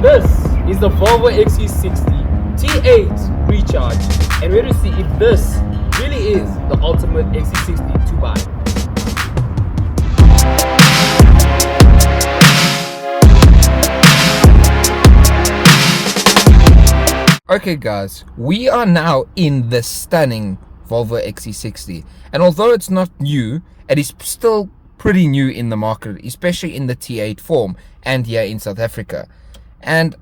This is the Volvo XC60 T8 Recharge, and we're going to see if this really is the ultimate XC60 to buy. Okay guys, we are now in the stunning Volvo XC60, and although it's not new, it is still pretty new in the market, especially in the T8 form and here in South Africa. And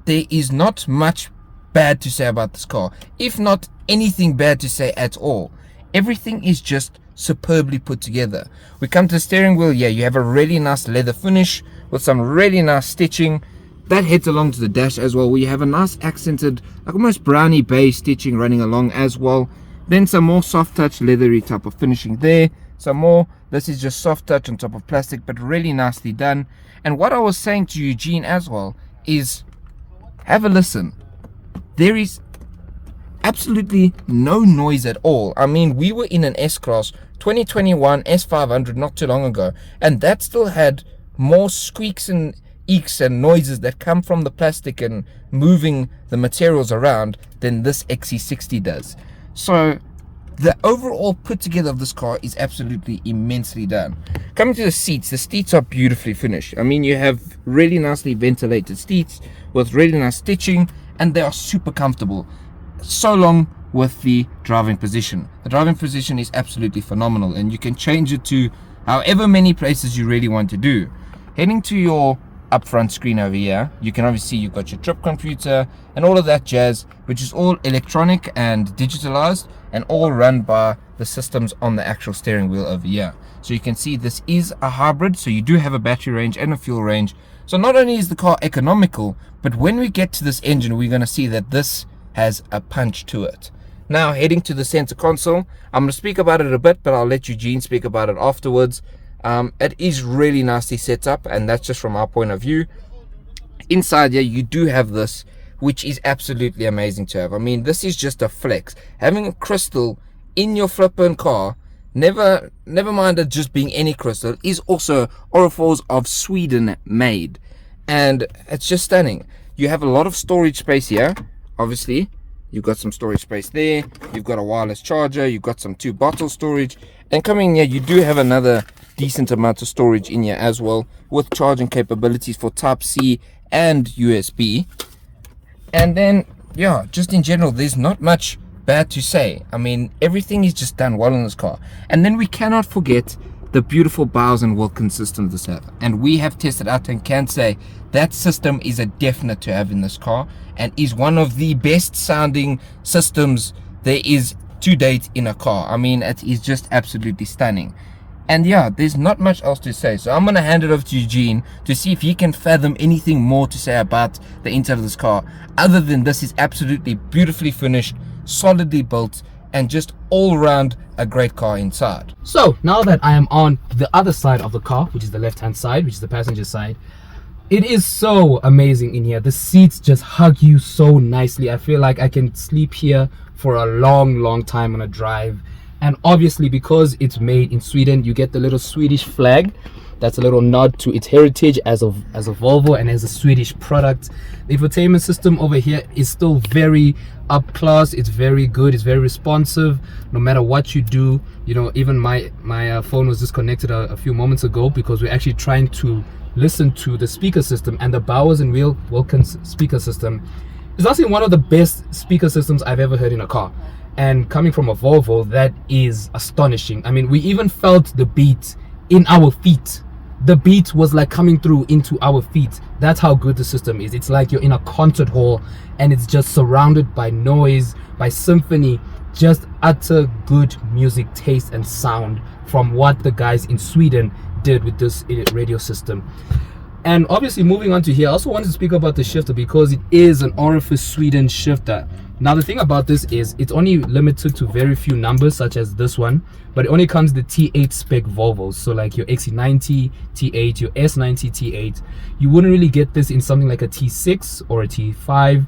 there is not much bad to say about this car, if not anything bad to say at all. Everything is just superbly put together. We come to the steering wheel. Yeah, you have a really nice leather finish with some really nice stitching that heads along to the dash as well, where you have a nice accented, like almost brownie beige stitching running along as well. Then some more soft touch leathery type of finishing there. Some more, this is just soft touch on top of plastic, but really nicely done. And what I was saying to Eugene as well is, have a listen. There is absolutely no noise at all. I mean, we were in an S-Class 2021 S500 not too long ago, and that still had more squeaks and eeks and noises that come from the plastic and moving the materials around than this XC60 does. So the overall put together of this car is absolutely immensely done. Coming to the seats are beautifully finished. I mean, you have really nicely ventilated seats with really nice stitching, and they are super comfortable, so long with the driving position. The driving position is absolutely phenomenal, and you can change it to however many places you really want to do. Heading to your upfront screen over here, you can obviously see you've got your trip computer and all of that jazz, which is all electronic and digitalized and all run by the systems on the actual steering wheel over here. So you can see this is a hybrid, so you do have a battery range and a fuel range. So not only is the car economical, but when we get to this engine, we're going to see that this has a punch to it. Now heading to the center console, I'm going to speak about it a bit, but I'll let Eugene speak about it afterwards. It is really nicely set up, and that's just from our point of view. Inside here you do have this, which is absolutely amazing to have. I mean, this is just a flex. Having a crystal in your flippin' car, never mind it just being any crystal, is also Orifals of Sweden made, and it's just stunning. You have a lot of storage space here. Obviously you've got some storage space there, you've got a wireless charger, you've got some 2 bottle storage, and coming here you do have another decent amount of storage in here as well, with charging capabilities for type C and USB. And then yeah, just in general, there's not much bad to say. I mean, everything is just done well in this car. And then we cannot forget the beautiful Bowers and Wilkins system this have, and we have tested out and can say that system is a definite to have in this car, and is one of the best sounding systems there is to date in a car. I mean, it is just absolutely stunning. And yeah, there's not much else to say, so I'm going to hand it over to Eugene to see if he can fathom anything more to say about the inside of this car, other than this is absolutely beautifully finished, solidly built, and just all around a great car inside. So now that I am on the other side of the car, which is the left hand side, which is the passenger side, it is so amazing in here. The seats just hug you so nicely. I feel like I can sleep here for a long time on a drive. And obviously, because it's made in Sweden, you get the little Swedish flag. That's a little nod to its heritage as a Volvo and as a Swedish product. The infotainment system over here is still very up class. It's very good. It's very responsive. No matter what you do, you know, even my phone was disconnected a few moments ago because we're actually trying to listen to the speaker system, and the Bowers and Wilkins speaker system is actually one of the best speaker systems I've ever heard in a car. And coming from a Volvo, that is astonishing. I mean, we even felt the beat in our feet. The beat was like coming through into our feet. That's how good the system is. It's like you're in a concert hall and it's just surrounded by noise, by symphony, just utter good music taste and sound from what the guys in Sweden did with this radio system. And obviously, moving on to here, I also wanted to speak about the shifter because it is an Orifice Sweden shifter. Now the thing about this is it's only limited to very few numbers, such as this one, but it only comes the T8 spec Volvos. So like your XC90 T8, your S90 T8, you wouldn't really get this in something like a T6 or a T5.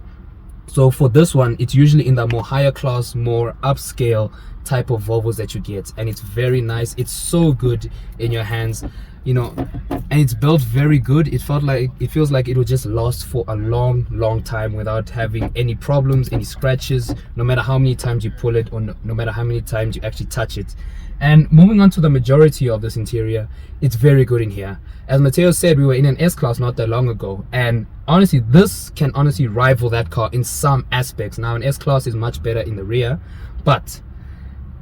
So for this one, it's usually in the more higher class, more upscale type of Volvos that you get, and it's very nice. It's so good in your hands. you know, and it's built very good. It feels like it will just last for a long time without having any problems, any scratches, no matter how many times you pull it, or no matter how many times you actually touch it. And moving on to the majority of this interior, it's very good in here. As Mateo said, we were in an S-Class not that long ago, and honestly, this can honestly rival that car in some aspects. Now, an S-Class is much better in the rear, but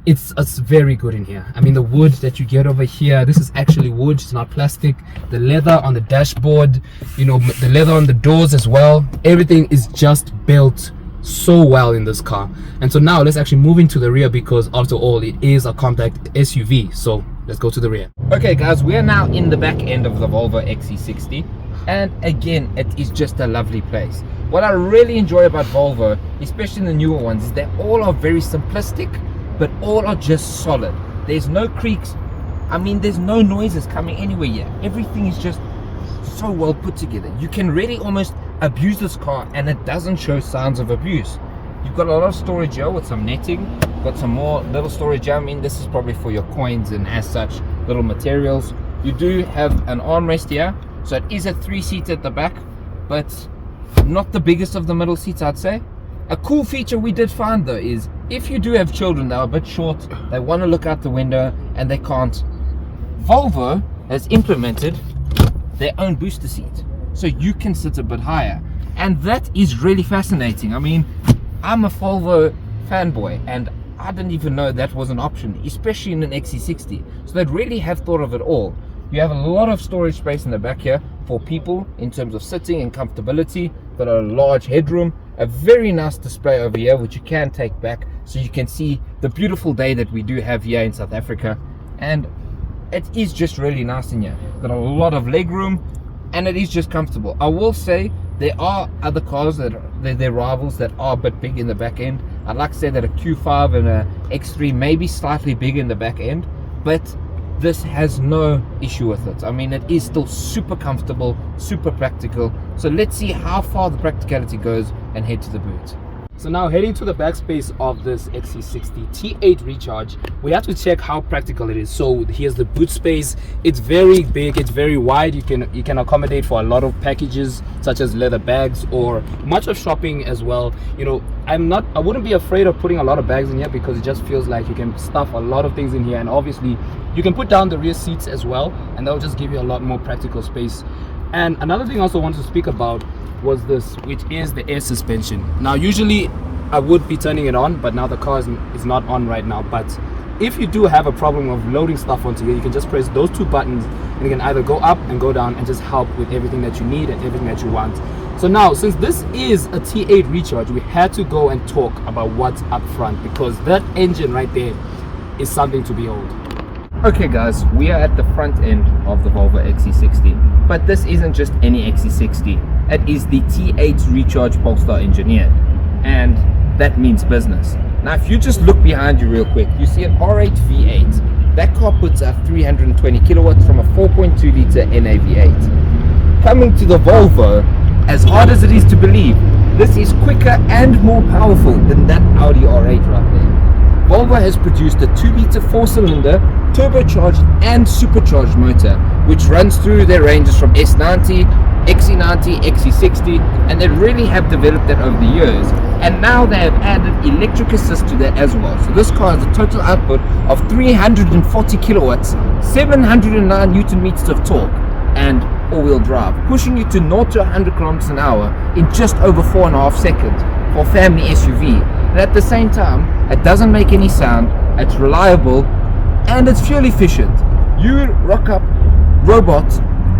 it's very good in here. I mean, the wood that you get over here, this is actually wood, it's not plastic. The leather on the dashboard, you know, the leather on the doors as well, everything is just built so well in this car. And so now let's actually move into the rear, because after all, it is a compact SUV. So let's go to the rear. Okay guys, we are now in the back end of the Volvo XC60, and again, it is just a lovely place. What I really enjoy about Volvo, especially in the newer ones, is they all are very simplistic, but all are just solid. There's no creaks. I mean, there's no noises coming anywhere here. Everything is just so well put together. You can really almost abuse this car and it doesn't show signs of abuse. You've got a lot of storage here with some netting, got some more little storage here. I mean, this is probably for your coins and as such little materials. You do have an armrest here, so it is a 3-seater at the back, but not the biggest of the middle seats, I'd say. A cool feature we did find though is if you do have children that are a bit short, they want to look out the window and they can't, Volvo has implemented their own booster seat, so you can sit a bit higher, and that is really fascinating. I mean, I'm a Volvo fanboy and I didn't even know that was an option, especially in an XC60. So they really have thought of it all. You have a lot of storage space in the back here for people in terms of sitting and comfortability. Got a large headroom, a very nice display over here which you can take back so you can see the beautiful day that we do have here in South Africa, and it is just really nice in here. Got a lot of leg room and it is just comfortable. I will say there are other cars that they're rivals that are a bit big in the back end. I'd like to say that a Q5 and a X3 may be slightly big in the back end, but this has no issue with it. I mean, it is still super comfortable, super practical. So let's see how far the practicality goes and head to the boot. So now heading to the backspace of this XC60 T8 Recharge, we have to check how practical it is. So here's the boot space. It's very big, it's very wide. You can accommodate for a lot of packages such as leather bags or much of shopping as well. You know, I wouldn't be afraid of putting a lot of bags in here because it just feels like you can stuff a lot of things in here, and obviously you can put down the rear seats as well, and that'll just give you a lot more practical space. And another thing I also wanted to speak about was this, which is the air suspension. Now usually I would be turning it on, but now the car is not on right now. But if you do have a problem of loading stuff onto here, you can just press those two buttons and you can either go up and go down and just help with everything that you need and everything that you want. So now, since this is a T8 Recharge, we had to go and talk about what's up front, because that engine right there is something to behold. Okay guys, we are at the front end of the Volvo XC60, but this isn't just any XC60. It is the T8 Recharge Polestar engineered, and that means business. Now if you just look behind you real quick, you see an R8 V8. That car puts out 320 kilowatts from a 4.2 litre NA V8. Coming to the Volvo, as hard as it is to believe, this is quicker and more powerful than that Audi R8 right there. Volvo has produced a 2-litre 4-cylinder turbocharged and supercharged motor, which runs through their ranges from S90, XC90, XC60, and they really have developed that over the years. And now they have added electric assist to that as well. So this car has a total output of 340 kilowatts, 709 newton meters of torque, and all-wheel drive, pushing you to 0 to 100 kilometers an hour in just over 4.5 seconds for family SUV. And at the same time, it doesn't make any sound, it's reliable, and it's fuel efficient. You rock up Robot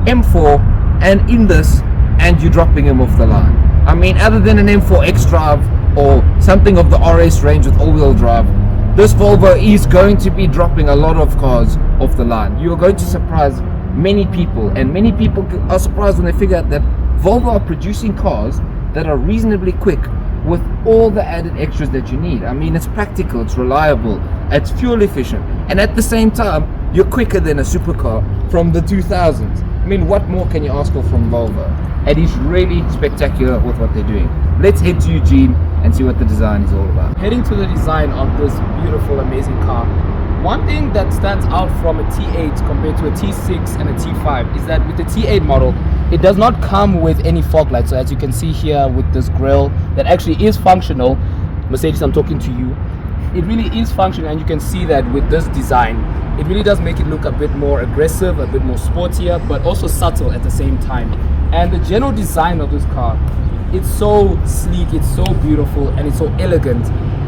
M4 and in this, and you're dropping him off the line. I mean, other than an M4 X-Drive or something of the RS range with all-wheel drive, this Volvo is going to be dropping a lot of cars off the line. You are going to surprise many people, and many people are surprised when they figure out that Volvo are producing cars that are reasonably quick with all the added extras that you need. I mean, it's practical, it's reliable, it's fuel efficient, and at the same time, you're quicker than a supercar from the 2000s. I mean, what more can you ask for from Volvo? It is really spectacular with what they're doing. Let's head to Eugene and see what the design is all about. Heading to the design of this beautiful, amazing car, One thing that stands out from a T8 compared to a T6 and a T5 is that with the T8 model, it does not come with any fog lights. So as you can see here with this grille that actually is functional, Mercedes, I'm talking to you, it really is functional, and you can see that with this design, it really does make it look a bit more aggressive, a bit more sportier, but also subtle at the same time. And the general design of this car, it's so sleek, it's so beautiful, and it's so elegant.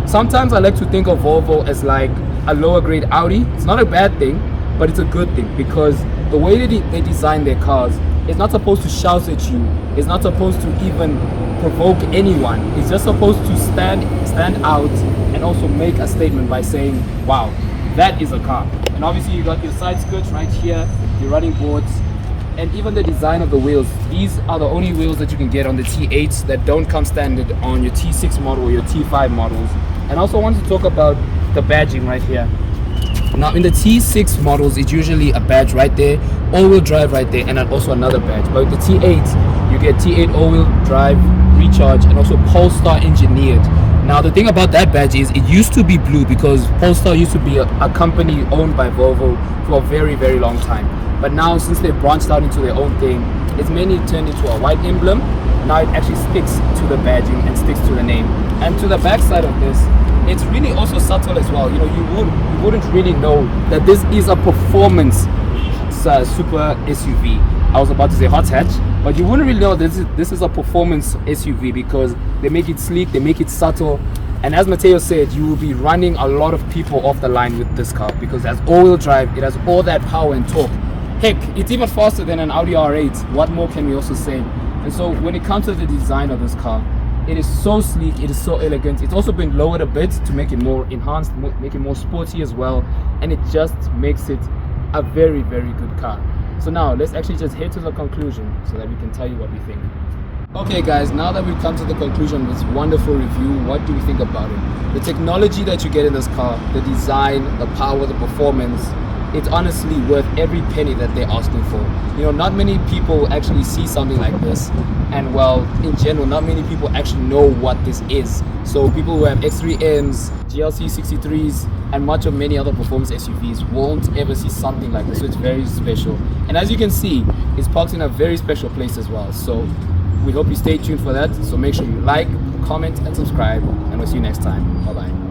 Sometimes I like to think of Volvo as like a lower grade Audi. It's not a bad thing, but it's a good thing, because the way they design their cars, it's not supposed to shout at you. It's not supposed to even provoke anyone. It's just supposed to stand out and also make a statement by saying, wow, that is a car. And obviously you got your side skirts right here, your running boards, and even the design of the wheels. These are the only wheels that you can get on the T8s that don't come standard on your T6 model or your T5 models. And also I want to talk about the badging right here. Now in the T6 models, it's usually a badge right there, all-wheel drive right there, and then also another badge. But with the T8, you get T8 all-wheel drive, recharge, and also Polestar engineered. Now the thing about that badge is it used to be blue, because Polestar used to be a company owned by Volvo for a very, very long time. But now, since they branched out into their own thing, it's mainly turned into a white emblem. Now it actually sticks to the badging and sticks to the name. And to the back side of this, it's really also subtle as well. You know, you wouldn't really know that this is a performance super SUV. I was about to say hot hatch, but you wouldn't really know this is a performance SUV, because they make it sleek, they make it subtle. And as Matteo said, you will be running a lot of people off the line with this car, because it has all-wheel drive, it has all that power and torque. Heck, it's even faster than an Audi R8. What more can we also say? And so when it comes to the design of this car, it is so sleek, it is so elegant. It's also been lowered a bit to make it more enhanced, make it more sporty as well, and it just makes it a very, very good car. So now let's actually just head to the conclusion so that we can tell you what we think. Okay guys, now that we've come to the conclusion of this wonderful review, what do we think about it? The technology that you get in this car, the design, the power, the performance, it's honestly worth every penny that they're asking for. You know, not many people actually see something like this, and well, in general, not many people actually know what this is. So people who have X3Ms, GLC 63s, and much of many other performance SUVs won't ever see something like this. So it's very special. And as you can see, it's parked in a very special place as well. So we hope you stay tuned for that. So make sure you like, comment, and subscribe, and we'll see you next time. Bye bye.